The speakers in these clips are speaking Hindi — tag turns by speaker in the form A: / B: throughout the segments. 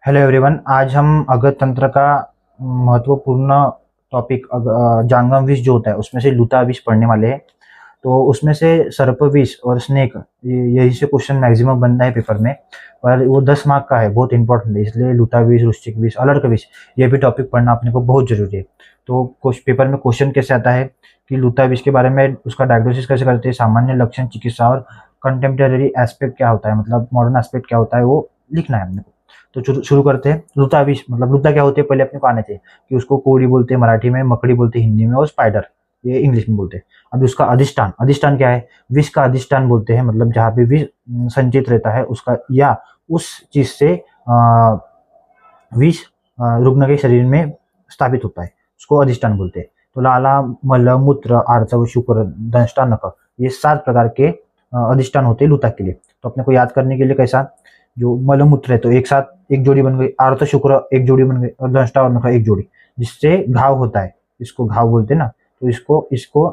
A: हेलो एवरीवन, आज हम अगत तंत्र का महत्वपूर्ण टॉपिक जांगम विष जो होता है उसमें से लूता विष पढ़ने वाले हैं। तो उसमें से सर्प विष और स्नेक यही से क्वेश्चन मैक्सिमम बनता है पेपर में, पर वो 10 मार्क का है, बहुत इंपॉर्टेंट है। इसलिए लूता विष, वृश्चिक विष, अलर्क विष ये भी टॉपिक पढ़ना अपने को बहुत जरूरी है। तो पेपर में क्वेश्चन कैसे आता है कि लूता विष के बारे में उसका डायग्नोसिस कैसे करते हैं, सामान्य लक्षण, चिकित्सा और कंटेम्प्रेरी एस्पेक्ट क्या होता है, मतलब मॉडर्न एस्पेक्ट क्या होता है, वो लिखना है अपने को। तो शुरू करते हैं। लूता विष मतलब लूता क्या होती है पहले अपने को आना चाहिए कि उसको कोड़ी बोलते हैं मराठी में, मकड़ी बोलते हैं हिंदी में, और स्पाइडर ये इंग्लिश में बोलते हैं। अभी उसका अधिष्ठान, अधिष्ठान क्या है, विष का अधिष्ठान बोलते हैं, मतलब जहाँ पे विष संचित रहता है उसका, या उस चीज से विष रुग्ण के शरीर में स्थापित होता है, उसको अधिष्ठान बोलते हैं। तो लाला, मल, मूत्र, आर्तव, शुक्र, दंष्टा, नख, ये 7 प्रकार के अधिष्ठान होते हैं लूता के लिए। तो अपने को याद करने के लिए कैसा, जो मलमूत्र है तो एक साथ एक जोड़ी बन गई, आर्त शुक्र एक जोड़ी बन गई, और दंष्टा और नख एक जोड़ी, जिससे घाव होता है, इसको घाव बोलते हैं ना। तो इसको इसको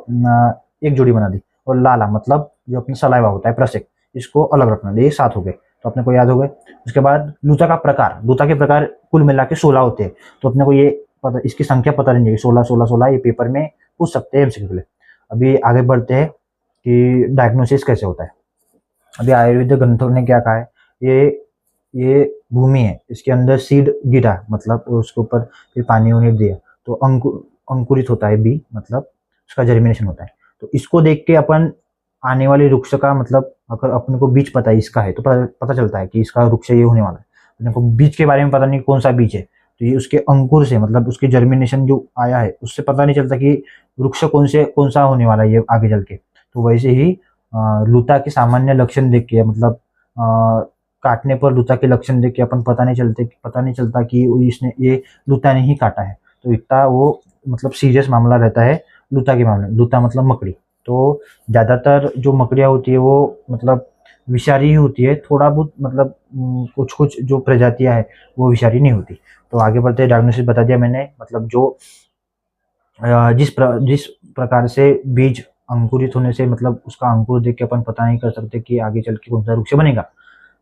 A: एक जोड़ी बना दी। और लाला मतलब जो अपना सलाइवा होता है, प्रसेक, इसको अलग रखना, ये 7 हो गए। तो अपने को याद हो गए। उसके बाद लूता का प्रकार, लूता के प्रकार कुल मिला के 16 होते हैं। तो अपने को ये पता, इसकी संख्या पता नहीं है, 16 16 16, ये पेपर में पूछ सकते हैं एमसीक्यू के लिए। अभी आगे बढ़ते हैं कि डायग्नोसिस कैसे होता है। अभी आयुर्वेद ग्रंथों ने क्या कहा है, ये भूमि है, इसके अंदर सीड गिरा, मतलब उसके ऊपर फिर पानी उन्हें दिया तो अंकुरित होता है बी, मतलब उसका जर्मिनेशन होता है। तो इसको देख के अपन आने वाले वृक्ष का, मतलब अगर अपने को बीज पता है इसका है तो पता चलता है कि इसका वृक्ष ये होने वाला है। अपने को बीज के बारे में पता नहीं कौन सा बीज है, तो ये उसके अंकुर से, मतलब उसके जर्मिनेशन जो आया है उससे पता नहीं चलता कि वृक्ष कौन सा होने वाला है ये आगे चल के। तो वैसे ही लूता के सामान्य लक्षण देख के, मतलब काटने पर लूता के लक्षण देख के अपन पता नहीं चलता कि इसने ये लूता ने ही काटा है। तो इतना वो मतलब सीरियस मामला रहता है लूता के मामले में। लूता मतलब मकड़ी। तो ज्यादातर जो मकड़ियाँ होती है वो मतलब विषारी ही होती है, थोड़ा बहुत मतलब कुछ कुछ जो प्रजातियां है वो विषारी नहीं होती। तो आगे बढ़ते डायग्नोसिस बता दिया मैंने, मतलब जो जिस प्रकार से बीज अंकुरित होने से, मतलब उसका अंकुर देख के अपन पता नहीं कर सकते कि आगे चल के कौन सा वृक्ष बनेगा,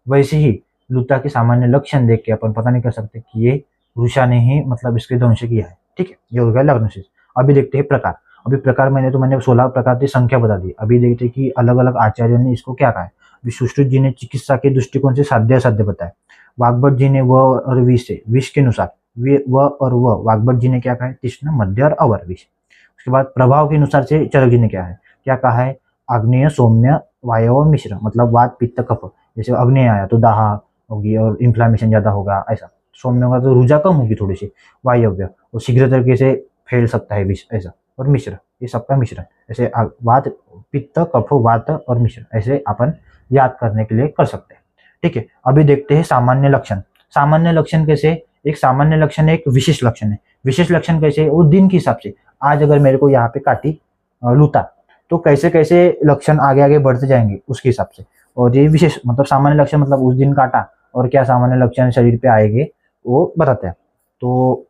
A: वैसे ही लूता के सामान्य लक्षण देख के अपन पता नहीं कर सकते कि ये वृषा ने ही मतलब इसके ध्वंस किया है। ठीक है, ये हो गया डायग्नोसिस। अभी देखते हैं प्रकार। अभी प्रकार मैंने 16 प्रकार की संख्या बता दी। अभी देखते हैं कि अलग अलग आचार्यों ने इसको क्या कहा है। सुश्रुत जी ने चिकित्सा के दृष्टिकोण से साध्य असाध्य बताया। वाग्भट जी ने व और विष से, विष के अनुसार व और व, वाग्भट जी ने क्या कहा है, तीक्ष्ण, मध्य और अवर विष। उसके बाद प्रभाव के अनुसार से चरक जी ने क्या कहा है, आग्नेय, सौम्य, वायव और मिश्र, मतलब वात, पित्त, कफ। जैसे अग्नि आया तो दाह होगी और इन्फ्लामेशन ज्यादा होगा, ऐसा। सौम्य होगा तो ऊर्जा कम होगी थोड़ी सी, वायव्य, और शीघ्र तरीके से फैल सकता है विष, ऐसा। और मिश्र, ये सबका मिश्रण, ऐसे वात, पित्त, कफ, वात और मिश्र, ऐसे अपन याद करने के लिए कर सकते हैं। ठीक है, अभी देखते हैं सामान्य लक्षण। सामान्य लक्षण कैसे, एक सामान्य लक्षण एक विशेष लक्षण है। विशेष लक्षण कैसे, वो दिन के हिसाब से। आज अगर मेरे को यहाँ पे काटी लूता, तो कैसे कैसे लक्षण आगे आगे बढ़ते जाएंगे उसके हिसाब से। और ये विशेष मतलब सामान्य लक्षण, मतलब उस दिन काटा और क्या सामान्य लक्षण शरीर पे आएंगे वो बताते हैं। तो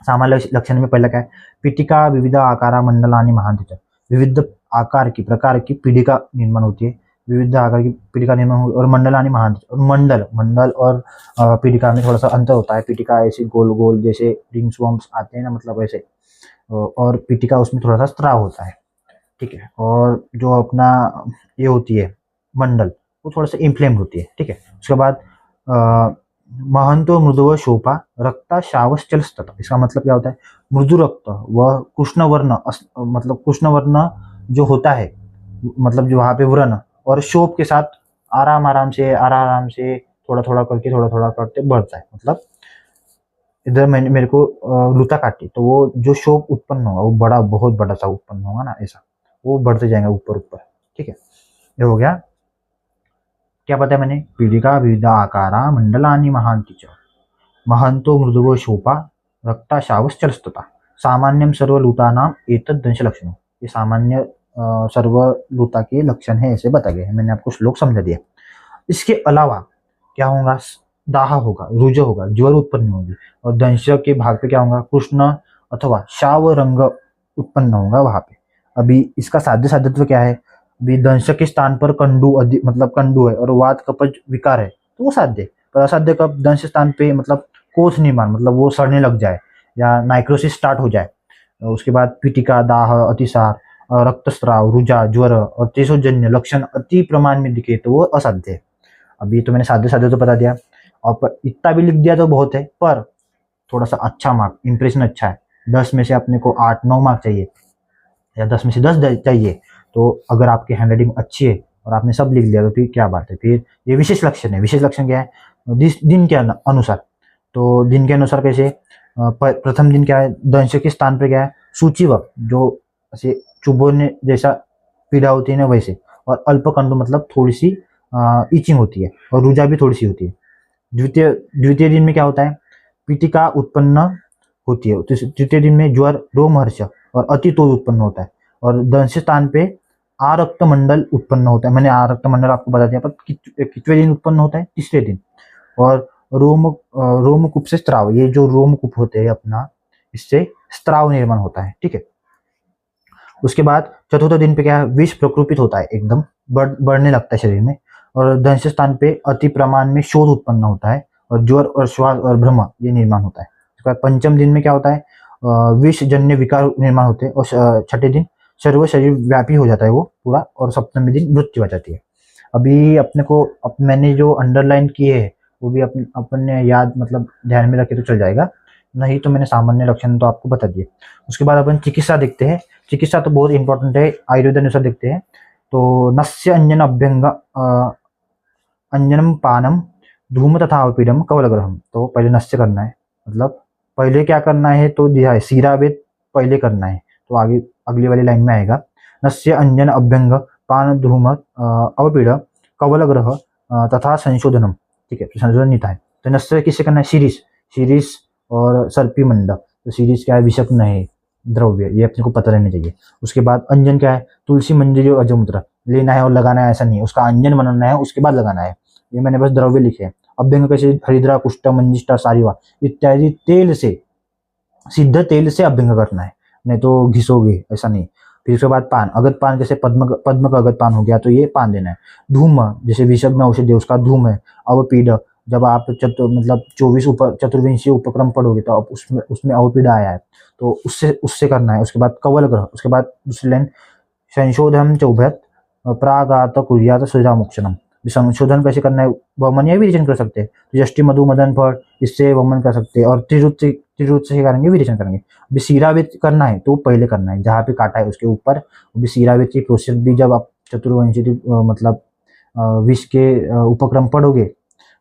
A: सामान्य लक्षण में पहला क्या है, पीठिका विविध आकारा मंडलानि महांत, विविध आकार की, प्रकार की पीठिका निर्माण होती है, विविध आकार की पीठिका निर्माण होती है। और मंडलानि महांत, और मंडल और पीठिका में थोड़ा सा अंतर होता है। पीठिका ऐसे गोल गोल जैसे रिंग्स वॉर्म्स आते हैं ना, मतलब ऐसे, और पीठिका उसमें थोड़ा सा स्त्राव होता है। ठीक है, और जो अपना ये होती है मंडल, वो थोड़ा सा इन्फ्लेम्ड होती है। ठीक है, उसके बाद महंतो मृदुव शोपा रक्ता शावश्चलस्तता, इसका मतलब क्या होता है, मृदु रक्त व कृष्ण वर्ण, मतलब कृष्ण वर्ण जो होता है, मतलब जो वहाँ पे व्रण और शोप के साथ आराम से थोड़ा थोड़ा करते बढ़ता है। मतलब इधर मेरे को लूता काटी तो वो जो शोप उत्पन्न होगा वो बहुत बड़ा सा उत्पन्न होगा ना, ऐसा वो बढ़ते जाएंगे ऊपर ऊपर। ठीक है, ये हो गया। क्या बताया मैंने, पीड़िका विविध आकारा मंडलानि महांति च, महंतो मृदुवो शोपा रक्ताशावश्चलस्तता, सामान्यम सर्वलूतानाम एतद् दंश लक्षण। ये सामान्य सर्वलूता के लक्षण है, ऐसे बता गए हैं। मैंने आपको श्लोक समझा दिया। इसके अलावा क्या होगा, दाह होगा, रुज होगा, ज्वर उत्पन्न होगी, और दंश के भाग पे क्या होगा, कृष्ण अथवा शाव रंग उत्पन्न होगा वहां पे। अभी इसका साध्य साध्यत्व क्या है, अभी दंश के स्थान पर कंडू मतलब कंडू है और वात कपज विकार है, तो वो साध्य है। पर असाध्य कफ दंश स्थान पे मतलब कोष निर्माण, मतलब वो सड़ने लग जाए या नाइक्रोसिस स्टार्ट हो जाए। उसके बाद पीटिका, दाह, अतिसार, रक्तस्राव, रुजा, ज्वर और तेजोजन्य लक्षण अति प्रमाण में दिखे तो वो असाध्य है। अभी तो मैंने सादे सादे तो बता दिया, और पर इतना भी लिख दिया तो बहुत है, पर थोड़ा सा अच्छा मार्क, इंप्रेशन अच्छा है। 10 में से अपने को 8-9 मार्क चाहिए या 10 में से 10 चाहिए। तो अगर आपकी हैंडराइटिंग अच्छी है और आपने सब लिख लिया तो फिर क्या बात है। फिर ये विशेष लक्षण है। विशेष लक्षण क्या है? दिन के अनुसार। तो दिन के अनुसार कैसे? प्रथम दिन क्या है? दंश के स्थान पे क्या है? सूचीवक, जो ऐसे चुभोने जैसा पीड़ा होती है ना वैसे, और अल्पकंड मतलब थोड़ी सी इचिंग होती है, और रुजा भी थोड़ी सी होती है। द्वितीय दिन में क्या होता है? पीटिका उत्पन्न होती है। तृतीय दिन में ज्वर, रोमहर्ष और अतितोष उत्पन्न होता है, और दंश स्थान पे आरक्त मंडल उत्पन्न होता है। मैंने आरक्त मंडल आपको बता दिया, पर कितवें दिन उत्पन्न होता है? तीसरे दिन। और रोमकूप से स्त्राव, ये जो रोमकूप होते हैं अपना, इससे स्त्राव निर्माण होता है। ठीक है। उसके बाद चतुर्थ दिन पे क्या है? विष प्रकृपित होता है, एकदम बढ़ने लगता है शरीर में, और दंश स्थान पे अति प्रमाण में शोध उत्पन्न होता है, और ज्वर और श्वास और भ्रम ये निर्माण होता है। उसके बाद पंचम दिन में क्या होता है? विष जन्य विकार निर्माण होते हैं, और छठे दिन सर्व शरीर व्यापी हो जाता है वो पूरा, और सप्तमी दिन मृत्यु हो जाती है। अभी अपने को मैंने जो अंडरलाइन किए है वो भी अपने याद मतलब ध्यान में रखे तो चल जाएगा, नहीं तो मैंने सामान्य लक्षण तो आपको बता दिए। उसके बाद अपन चिकित्सा देखते हैं। चिकित्सा तो बहुत इंपॉर्टेंट है, आयुर्वेद अनुसार देखते हैं। तो नस्य अंजन अभ्यंग अंजनम पानम धूम तथा अवपीडम कवलग्रहम। तो पहले नस्य करना है, मतलब पहले क्या करना है तो दिया है, शीरावेद पहले करना है, तो आगे अगली वाली लाइन में आएगा। नस्य अंजन अभ्यंग पान धूम अवपीड कवलग्रह तथा संशोधनम। ठीक है, तो संशोधन नहीं था। तो नस्य किससे करना है? शीरीष और सर्पीमंड। तो शीरीष क्या है? विषग्न है द्रव्य, ये अपने को पता रहना चाहिए। उसके बाद अंजन क्या है? तुलसी, मंजरी और अजमुद्र लेना है और लगाना है, ऐसा नहीं है, उसका अंजन बनाना है उसके बाद लगाना है। ये मैंने बस द्रव्य लिखे हैं। अभ्यंग कैसे? हरिद्रा, कुष्ठ, मंजिष्ठा, सारिवा इत्यादि तेल से, सिद्ध तेल से अभ्यंग करना है, नहीं तो घिसोगे, ऐसा नहीं। फिर उसके बाद पान, अगत पान कैसे? पद्म का अगत पान हो गया तो ये पान देना है। धूम जैसे विषग्न औषधि उसका धूम है। अवपीड, जब आप मतलब 24 चतुर्विंशी उपक्रम पढ़ोगे तो अब उसमें अवपीड़ा आया है, तो उससे करना है। उसके बाद कवल ग्रह, उसके बाद दूसरी लाइन संशोधन चौभत प्रागात कुर्यात सुजामोक्षणम। संशोधन कैसे करना है? वमन या विरेचन कर सकते हैं, तो यष्टि मधु मदन फल इससे वमन कर सकते हैं, और त्रिरुत से करेंगे, विरेचन करेंगे। अभी शीरावेद करना है तो पहले करना है, जहाँ पे काटा है उसके ऊपर। अभी शीरावेद की प्रोसेस भी जब आप चतुर्वंशी मतलब विष के उपक्रम पढ़ोगे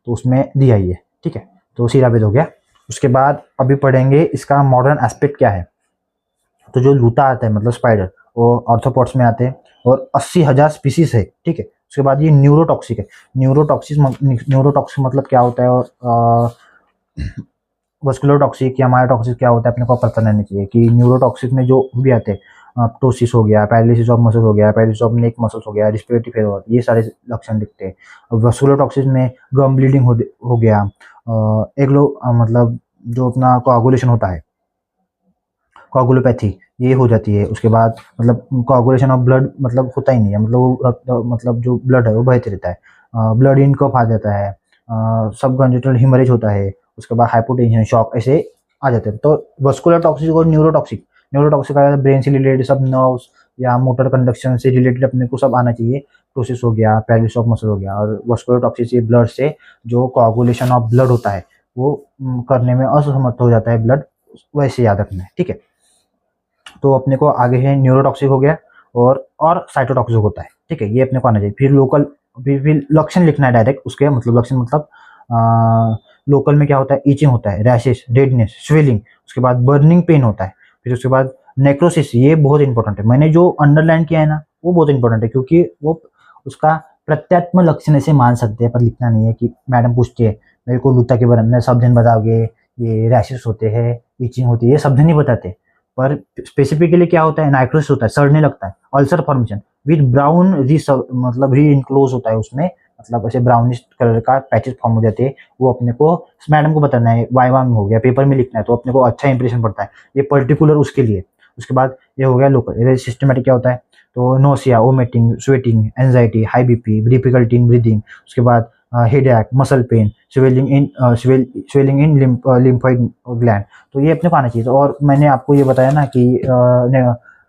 A: तो उसमें दिया ही है। ठीक है, तो शीरावेद हो गया। उसके बाद अभी पढ़ेंगे इसका मॉडर्न एस्पेक्ट क्या है। तो जो लूता आता है मतलब स्पाइडर, वो आर्थ्रोपॉड्स में आते हैं, और 80,000 स्पीसीज है। ठीक है, उसके बाद ये न्यूरोटॉक्सिक है। न्यूरोटॉक्सिक मतलब क्या होता है, और वस्कुलर टॉक्सिक या मायोटॉक्सिक क्या होता है अपने को पता रहना चाहिए। कि न्यूरोटॉक्सिक में जो भी आते हैं, प्टोसिस हो गया, पैरालिसिस ऑफ मसल हो गया, पैरालिसिस ऑफ नेक मसल्स हो गया, रिस्पिरेटरी फेलियर, ये सारे लक्षण दिखते हैं। वस्कुलर टॉक्सिक में गम ब्लीडिंग हो गया, मतलब जो अपना कोआगुलेशन होता है, कोआगुलोपैथी ये हो जाती है। उसके बाद मतलब कोआगुलेशन ऑफ ब्लड मतलब होता ही नहीं है, मतलब जो ब्लड है वो बहते रहता है। ब्लड इन कफ आ जाता है, सबकंजेनिटल हिमरेज होता है। उसके बाद हाइपोटेंशन, शॉक ऐसे आ जाते हैं। तो वस्कुलर टॉक्सिक और न्यूरोटॉक्सिक ब्रेन से रिलेटेड सब, नर्व्स या मोटर कंडक्शन से रिलेटेड अपने को सब आना चाहिए। प्रोसेस हो गया, पैरालिसिस ऑफ मसल हो गया, और वस्कुलर टॉक्सिसिटी ब्लड से जो कोआगुलेशन ऑफ ब्लड होता है वो करने में असमर्थ हो जाता है ब्लड, वैसे याद रखना है। ठीक है, तो अपने को आगे है न्यूरोटॉक्सिक हो गया, और साइटोटॉक्सिक होता है। ठीक है, ये अपने को आना चाहिए। फिर लक्षण लिखना है डायरेक्ट उसके, मतलब लक्षण मतलब लोकल में क्या होता है? ईचिंग होता है, रैशेस, रेडनेस, स्वेलिंग, उसके बाद बर्निंग पेन होता है। फिर उसके बाद नेक्रोसिस, ये बहुत इंपॉर्टेंट है, मैंने जो अंडरलाइन किया है ना वो बहुत इंपॉर्टेंट है, क्योंकि वो उसका प्रत्यात्म लक्षण ऐसे मान सकते हैं, पर लिखना नहीं है। कि मैडम पूछती है मेरे को लूता के बारे में शब्द बताओगे, ये रैशेस होते हैं, ईचिंग होती है, ये शब्द नहीं बताते, पर स्पेसिफिकली क्या होता है? नाइक्रोसिस होता है, सड़ने लगता है, अल्सर फॉर्मेशन विद ब्राउन मतलब री इनक्लोज होता है उसमें, मतलब ऐसे ब्राउनिश कलर का पैचेस फॉर्म हो जाते हैं। वो अपने को मैडम को बताना है, वाइवा में हो गया, पेपर में लिखना है, तो अपने को अच्छा इंप्रेशन पड़ता है, ये पर्टिकुलर उसके लिए। उसके बाद ये हो गया लोकल। सिस्टमेटिक क्या होता है? तो nausea, vomiting, sweating, anxiety, high BP, difficulty in breathing. उसके बाद headache, muscle pain, swelling in lymphoid gland, तो ये अपने को आना चाहिए। तो और मैंने आपको ये बताया ना कि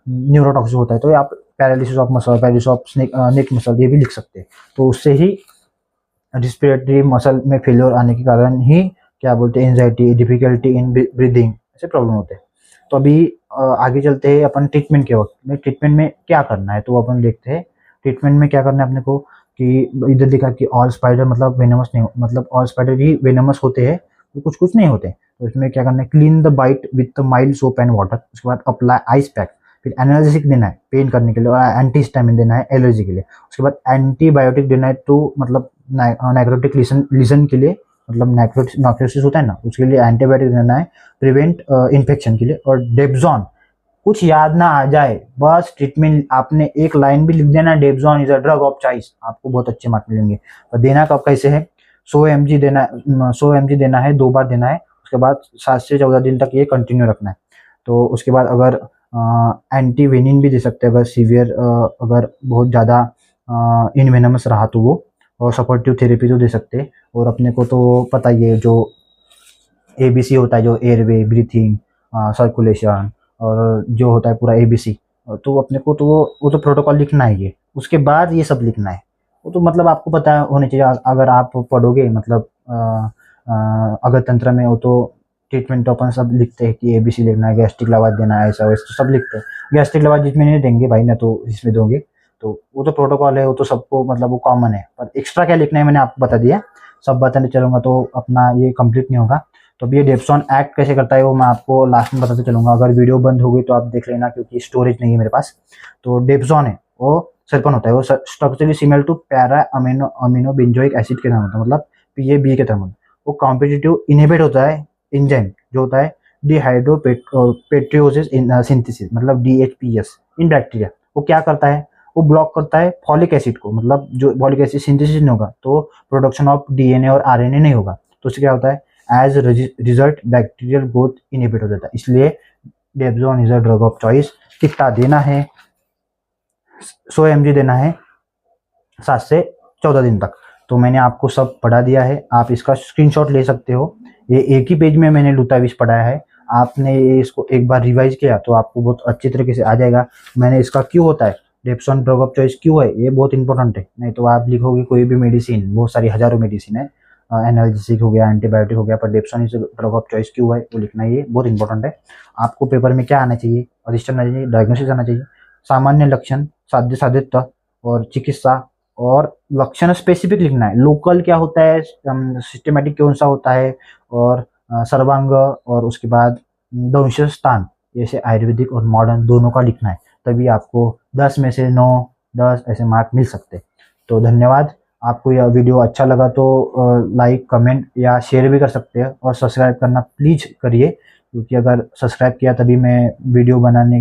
A: न्यूरोटॉक्सिक होता है, तो आप paralysis of muscle, paralysis of neck muscle, ये भी लिख सकते हैं। तो उससे ही रिस्पिरेटरी मसल में फेलियर आने के कारण ही क्या बोलते हैं, एंजाइटी, डिफिकल्टी इन ब्रीदिंग, ऐसे प्रॉब्लम होते हैं। तो अभी आगे चलते हैं अपन ट्रीटमेंट के वक्त में, ट्रीटमेंट में क्या करना है, तो अपन देखते हैं ट्रीटमेंट में क्या करना है अपने को। कि इधर लिखा कि ऑल स्पाइडर मतलब वेनमस नहीं, मतलब ऑल स्पाइडर ही वेनमस होते हैं, तो कुछ कुछ नहीं होते। तो इसमें क्या करना है, clean the bite with mild soap and water, उसके बाद अप्लाई आइस पैक, फिर एनाल्जेसिक देना है पेन करने के लिए, और एंटी हिस्टामिन देना है एलर्जी के लिए, उसके बाद एंटीबायोटिक देना है टू मतलब नेक्रोटिक लीजन के लिए, मतलब नेक्रोसिस होता है ना, उसके लिए एंटीबायोटिक देना है प्रिवेंट इन्फेक्शन के लिए। और डेप्जॉन, कुछ याद ना आ जाए बस ट्रीटमेंट आपने एक लाइन भी लिख देना, dapsone is a drug of choice, आपको बहुत अच्छे मार्क मिलेंगे। और देना कब कैसे है, 100 mg देना, 100 mg देना है, 2 बार देना है, उसके बाद 7 से 14 दिन तक ये कंटिन्यू रखना है। तो उसके बाद अगर एंटीवेनिन भी दे सकते हैं अगर सीवियर, अगर बहुत ज़्यादा इनवेनमस रहा तो वो, और सपोर्टिव थेरेपी तो दे सकते हैं। और अपने को तो पता ही है जो ABC होता है, जो एयरवे, ब्रीथिंग, सर्कुलेशन, और जो होता है पूरा ABC, तो अपने को तो वो तो प्रोटोकॉल लिखना है ये, उसके बाद ये सब लिखना है। वो तो मतलब आपको पता होने चाहिए, अगर आप पढ़ोगे मतलब अगर तंत्र में हो तो ट्रीटमेंट तो अपन सब लिखते हैं कि ABC लिखना है, गैस्ट्रिक लवाज देना है, ऐसा वैसा तो सब लिखते हैं। गैस्ट्रिक लवाज जिसमें नहीं देंगे भाई ना, तो इसमें दोगे, तो वो तो प्रोटोकॉल है, वो तो सबको मतलब वो कॉमन है। पर एक्स्ट्रा क्या लिखना है मैंने आपको बता दिया, सब बताने चलूंगा तो अपना ये कंप्लीट नहीं होगा। तो अभी ये डेप्सॉन एक्ट कैसे करता है वो मैं आपको लास्ट में बताते चलूंगा, अगर वीडियो बंद हो गई तो आप देख लेना क्योंकि स्टोरेज नहीं है मेरे पास। तो डेप्सॉन है वो सरपन होता है, वो structurally similar to para amino benzoic acid के तरह होता है, मतलब PAB के तरह। वो कॉम्पिटिटिव इनहिबिट होता है एंजाइम जो होता है डिहाइड्रोपेट्रियोसिस सिंथेसिस, मतलब DHPS इन बैक्टीरिया। वो क्या करता है, वो ब्लॉक करता है फॉलिक एसिड को, मतलब जो फॉलिक एसिड सिंथेसिस नहीं होगा तो प्रोडक्शन ऑफ DNA और RNA नहीं होगा, तो उससे क्या होता है, as result bacterial growth inhibit हो जाता है। इसलिए dapsone is a drug of choice. कितना देना है, 100 mg देना है 7 से 14 दिन तक। तो मैंने आपको सब पढ़ा दिया है, आप इसका स्क्रीनशॉट ले सकते हो। ये एक ही पेज में मैंने लुटाविश पढ़ाया है, आपने इसको एक बार रिवाइज किया तो आपको बहुत अच्छी तरीके से आ जाएगा। मैंने इसका क्यों होता है, डेप्सॉन ड्रग ऑफ चॉइस क्यों है, ये बहुत इंपॉर्टेंट है। नहीं तो आप लिखोगे कोई भी मेडिसिन, बहुत सारी हजारों मेडिसिन है, एनाल्जेसिक हो गया, एंटीबायोटिक हो गया, पर डेप्सॉन इज ड्रग ऑफ चॉइस क्यों है वो लिखना, ये बहुत इंपॉर्टेंट है। आपको पेपर में क्या आना चाहिए, रजिस्टर आना चाहिए, डायग्नोसिस आना चाहिए, सामान्य लक्षण, साध्य साधित और चिकित्सा, और लक्षण स्पेसिफिक लिखना है। लोकल क्या होता है, सिस्टमेटिक कौन सा होता है, और सर्वांग, और उसके बाद दंश स्थान, जैसे आयुर्वेदिक और मॉडर्न दोनों का लिखना है। तभी आपको 10 में से 9, 10 ऐसे मार्क मिल सकते। तो धन्यवाद। आपको यह वीडियो अच्छा लगा तो लाइक, कमेंट या शेयर भी कर सकते हैं, और सब्सक्राइब करना प्लीज करिए, क्योंकि अगर सब्सक्राइब किया तभी मैं वीडियो बनाने